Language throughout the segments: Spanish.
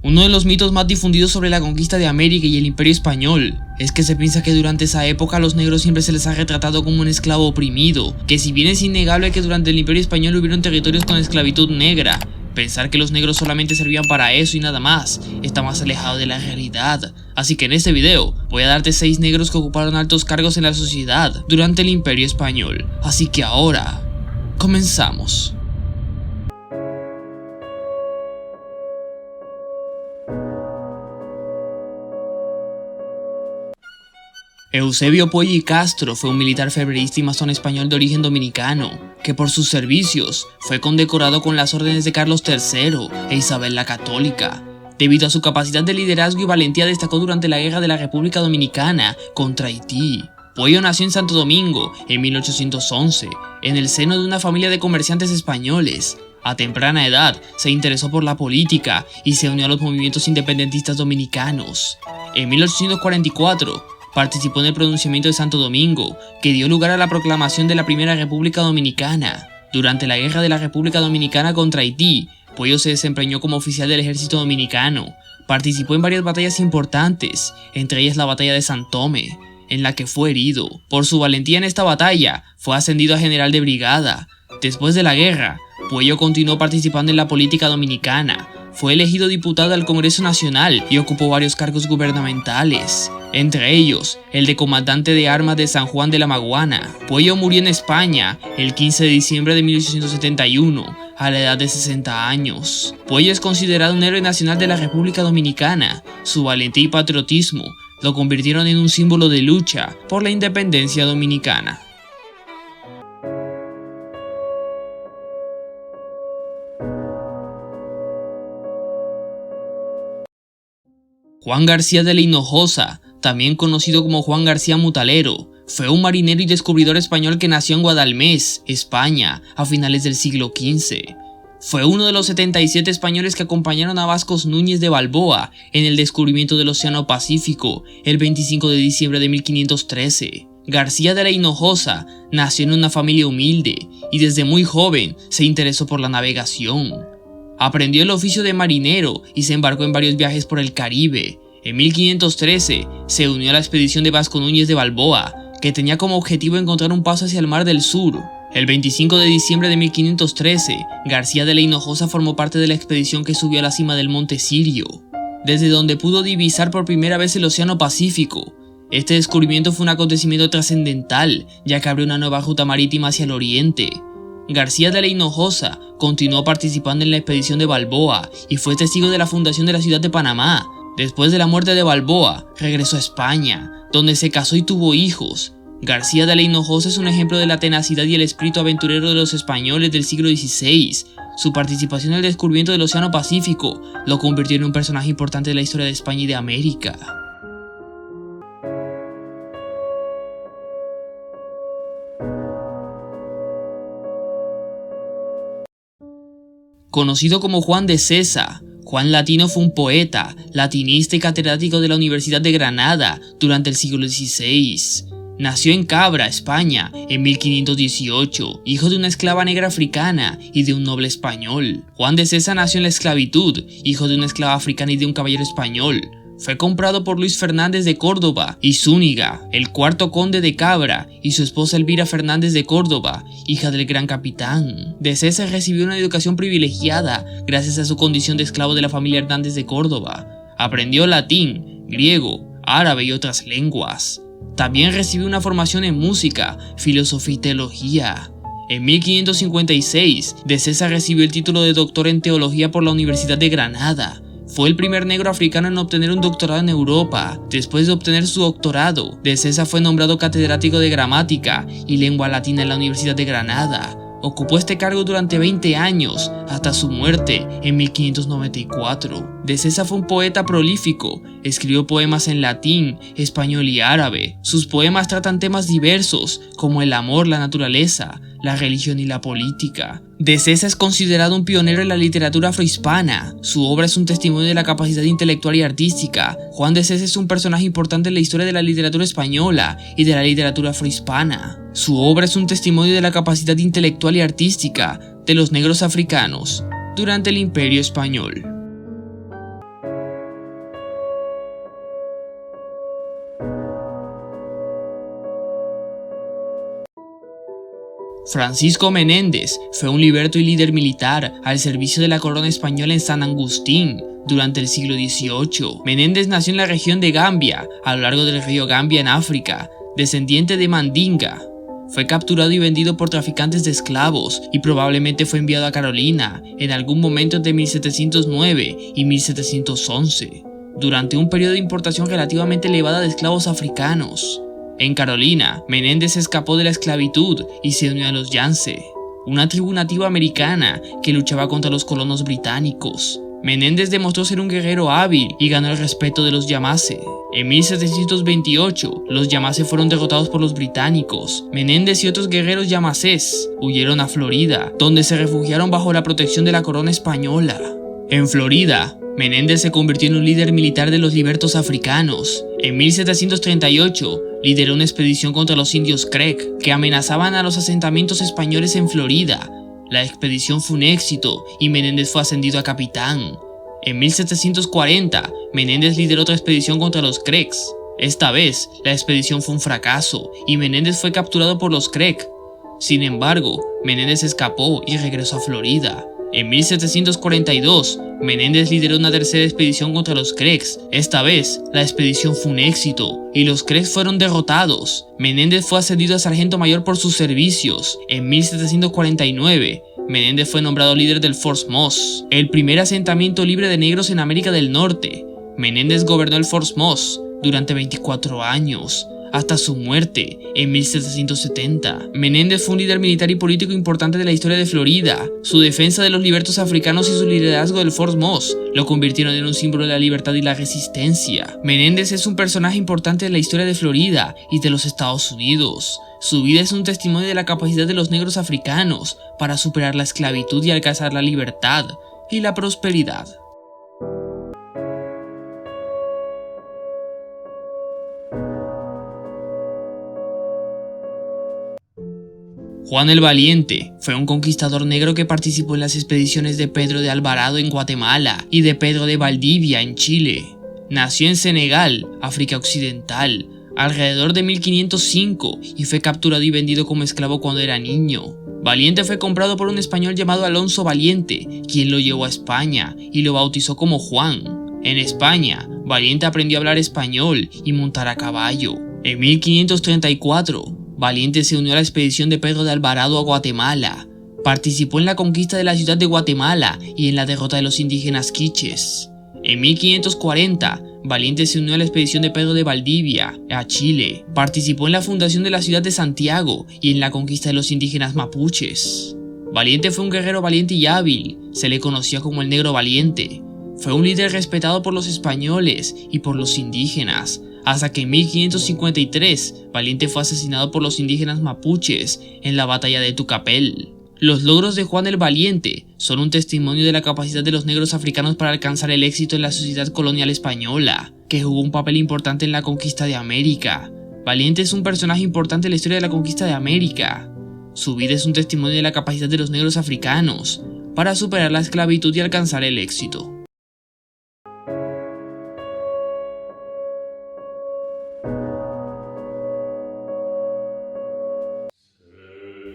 Uno de los mitos más difundidos sobre la conquista de América y el Imperio Español es que se piensa que durante esa época a los negros siempre se les ha retratado como un esclavo oprimido, que si bien es innegable que durante el Imperio Español hubieron territorios con esclavitud negra, pensar que los negros solamente servían para eso y nada más está más alejado de la realidad. Así que en este video voy a darte 6 negros que ocuparon altos cargos en la sociedad durante el Imperio Español. Así que ahora, comenzamos. Eusebio Puello Castro fue un militar febrerista y masón español de origen dominicano, que por sus servicios fue condecorado con las órdenes de Carlos III e Isabel la Católica. Debido a su capacidad de liderazgo y valentía destacó durante la Guerra de la República Dominicana contra Haití. Puello nació en Santo Domingo en 1811, en el seno de una familia de comerciantes españoles. A temprana edad se interesó por la política y se unió a los movimientos independentistas dominicanos. En 1844, participó en el pronunciamiento de Santo Domingo, que dio lugar a la proclamación de la Primera República Dominicana. Durante la Guerra de la República Dominicana contra Haití, Puello se desempeñó como oficial del ejército dominicano. Participó en varias batallas importantes, entre ellas la batalla de San Tomé, en la que fue herido. Por su valentía en esta batalla, fue ascendido a general de brigada. Después de la guerra, Puello continuó participando en la política dominicana. Fue elegido diputado al Congreso Nacional y ocupó varios cargos gubernamentales, entre ellos el de comandante de armas de San Juan de la Maguana. Puello murió en España el 15 de diciembre de 1871 a la edad de 60 años. Puello es considerado un héroe nacional de la República Dominicana. Su valentía y patriotismo lo convirtieron en un símbolo de lucha por la independencia dominicana. Juan García de la Hinojosa, también conocido como Juan García Mutalero, fue un marinero y descubridor español que nació en Guadalmés, España, a finales del siglo XV. Fue uno de los 77 españoles que acompañaron a Vasco Núñez de Balboa en el descubrimiento del Océano Pacífico el 25 de diciembre de 1513. García de la Hinojosa nació en una familia humilde y desde muy joven se interesó por la navegación. Aprendió el oficio de marinero y se embarcó en varios viajes por el Caribe. En 1513 se unió a la expedición de Vasco Núñez de Balboa, que tenía como objetivo encontrar un paso hacia el Mar del Sur. El 25 de diciembre de 1513, García de la Hinojosa formó parte de la expedición que subió a la cima del Monte Sirio, desde donde pudo divisar por primera vez el Océano Pacífico. Este descubrimiento fue un acontecimiento trascendental, ya que abrió una nueva ruta marítima hacia el oriente. García de la Hinojosa continuó participando en la expedición de Balboa y fue testigo de la fundación de la ciudad de Panamá. Después de la muerte de Balboa, regresó a España, donde se casó y tuvo hijos. García de la Hinojosa es un ejemplo de la tenacidad y el espíritu aventurero de los españoles del siglo XVI. Su participación en el descubrimiento del Océano Pacífico lo convirtió en un personaje importante de la historia de España y de América. Conocido como Juan de Sesa, Juan Latino fue un poeta, latinista y catedrático de la Universidad de Granada durante el siglo XVI. Nació en Cabra, España, en 1518, hijo de una esclava negra africana y de un noble español. Juan de Sesa nació en la esclavitud, hijo de una esclava africana y de un caballero español. Fue comprado por Luis Fernández de Córdoba y Zúñiga, el cuarto conde de Cabra, y su esposa Elvira Fernández de Córdoba, hija del gran capitán. De Sesa recibió una educación privilegiada gracias a su condición de esclavo de la familia Hernández de Córdoba. Aprendió latín, griego, árabe y otras lenguas. También recibió una formación en música, filosofía y teología. En 1556, De Sesa recibió el título de doctor en teología por la Universidad de Granada. Fue el primer negro africano en obtener un doctorado en Europa. Después de obtener su doctorado, De Sesa fue nombrado catedrático de gramática y lengua latina en la Universidad de Granada. Ocupó este cargo durante 20 años, hasta su muerte en 1594. De Sesa fue un poeta prolífico, escribió poemas en latín, español y árabe. Sus poemas tratan temas diversos, como el amor, la naturaleza, la religión y la política. De Sesa es considerado un pionero en la literatura afrohispana. Su obra es un testimonio de la capacidad intelectual y artística. Juan de Sesa es un personaje importante en la historia de la literatura española y de la literatura afrohispana. Su obra es un testimonio de la capacidad intelectual y artística de los negros africanos durante el Imperio Español. Francisco Menéndez fue un liberto y líder militar al servicio de la corona española en San Agustín durante el siglo XVIII. Menéndez nació en la región de Gambia, a lo largo del río Gambia en África, descendiente de Mandinga. Fue capturado y vendido por traficantes de esclavos y probablemente fue enviado a Carolina en algún momento entre 1709 y 1711, durante un periodo de importación relativamente elevada de esclavos africanos. En Carolina, Menéndez escapó de la esclavitud y se unió a los Yance, una tribu nativa americana que luchaba contra los colonos británicos. Menéndez demostró ser un guerrero hábil y ganó el respeto de los Yamasee. En 1728, los Yamasee fueron derrotados por los británicos. Menéndez y otros guerreros Yamasees huyeron a Florida, donde se refugiaron bajo la protección de la corona española. En Florida, Menéndez se convirtió en un líder militar de los libertos africanos. En 1738, lideró una expedición contra los indios Creek, que amenazaban a los asentamientos españoles en Florida. La expedición fue un éxito y Menéndez fue ascendido a capitán. En 1740, Menéndez lideró otra expedición contra los Creeks. Esta vez, la expedición fue un fracaso y Menéndez fue capturado por los Creek. Sin embargo, Menéndez escapó y regresó a Florida. En 1742, Menéndez lideró una tercera expedición contra los Creeks. Esta vez, la expedición fue un éxito y los Creeks fueron derrotados. Menéndez fue ascendido a sargento mayor por sus servicios. En 1749, Menéndez fue nombrado líder del Fort Moss, el primer asentamiento libre de negros en América del Norte. Menéndez gobernó el Fort Moss durante 24 años. Hasta su muerte en 1770. Menéndez fue un líder militar y político importante de la historia de Florida. Su defensa de los libertos africanos y su liderazgo del Fort Moss lo convirtieron en un símbolo de la libertad y la resistencia. Menéndez es un personaje importante de la historia de Florida y de los Estados Unidos. Su vida es un testimonio de la capacidad de los negros africanos para superar la esclavitud y alcanzar la libertad y la prosperidad. Juan el Valiente fue un conquistador negro que participó en las expediciones de Pedro de Alvarado en Guatemala y de Pedro de Valdivia en Chile. Nació en Senegal, África Occidental, alrededor de 1505 y fue capturado y vendido como esclavo cuando era niño. Valiente fue comprado por un español llamado Alonso Valiente, quien lo llevó a España y lo bautizó como Juan. En España, Valiente aprendió a hablar español y montar a caballo. En 1534, Valiente se unió a la expedición de Pedro de Alvarado a Guatemala. Participó en la conquista de la ciudad de Guatemala y en la derrota de los indígenas quiches. En 1540, Valiente se unió a la expedición de Pedro de Valdivia a Chile. Participó en la fundación de la ciudad de Santiago y en la conquista de los indígenas mapuches. Valiente fue un guerrero valiente y hábil. Se le conocía como el Negro Valiente. Fue un líder respetado por los españoles y por los indígenas, hasta que en 1553 Valiente fue asesinado por los indígenas mapuches en la batalla de Tucapel. Los logros de Juan el Valiente son un testimonio de la capacidad de los negros africanos para alcanzar el éxito en la sociedad colonial española, que jugó un papel importante en la conquista de América. Valiente es un personaje importante en la historia de la conquista de América. Su vida es un testimonio de la capacidad de los negros africanos para superar la esclavitud y alcanzar el éxito.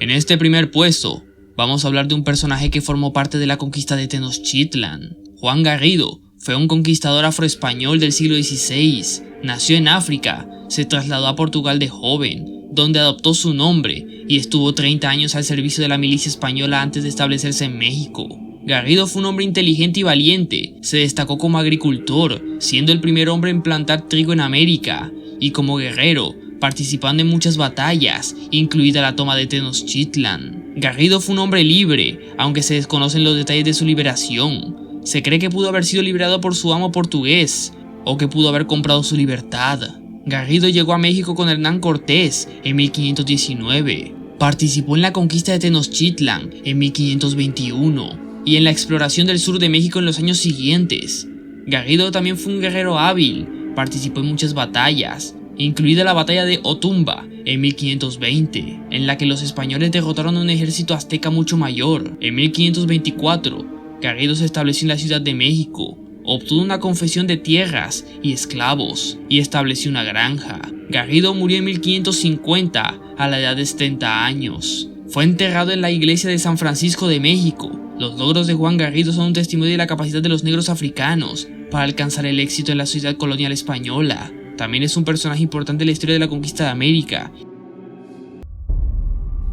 En este primer puesto, vamos a hablar de un personaje que formó parte de la conquista de Tenochtitlan. Juan Garrido fue un conquistador afroespañol del siglo XVI. Nació en África, se trasladó a Portugal de joven, donde adoptó su nombre y estuvo 30 años al servicio de la milicia española antes de establecerse en México. Garrido fue un hombre inteligente y valiente, se destacó como agricultor, siendo el primer hombre en plantar trigo en América, y como guerrero, participando en muchas batallas, incluida la toma de Tenochtitlan. Garrido fue un hombre libre, aunque se desconocen los detalles de su liberación. Se cree que pudo haber sido liberado por su amo portugués, o que pudo haber comprado su libertad. Garrido llegó a México con Hernán Cortés en 1519. Participó en la conquista de Tenochtitlan en 1521 y en la exploración del sur de México en los años siguientes. Garrido también fue un guerrero hábil, participó en muchas batallas, incluida la batalla de Otumba en 1520, en la que los españoles derrotaron a un ejército azteca mucho mayor. En 1524, Garrido se estableció en la Ciudad de México, obtuvo una confesión de tierras y esclavos y estableció una granja. Garrido murió en 1550 a la edad de 70 años. Fue enterrado en la iglesia de San Francisco de México. Los logros de Juan Garrido son un testimonio de la capacidad de los negros africanos para alcanzar el éxito en la sociedad colonial española. También es un personaje importante en la historia de la conquista de América.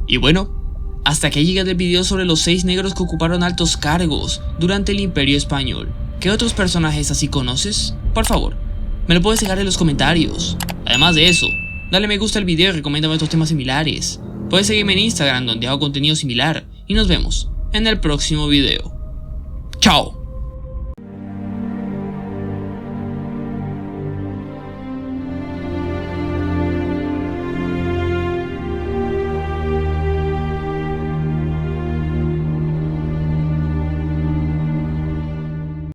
Y bueno, hasta aquí llega el video sobre los 6 negros que ocuparon altos cargos durante el Imperio Español. ¿Qué otros personajes así conoces? Por favor, me lo puedes dejar en los comentarios. Además de eso, dale me gusta al video y recomiéndame otros temas similares. Puedes seguirme en Instagram donde hago contenido similar y nos vemos en el próximo video. ¡Chao!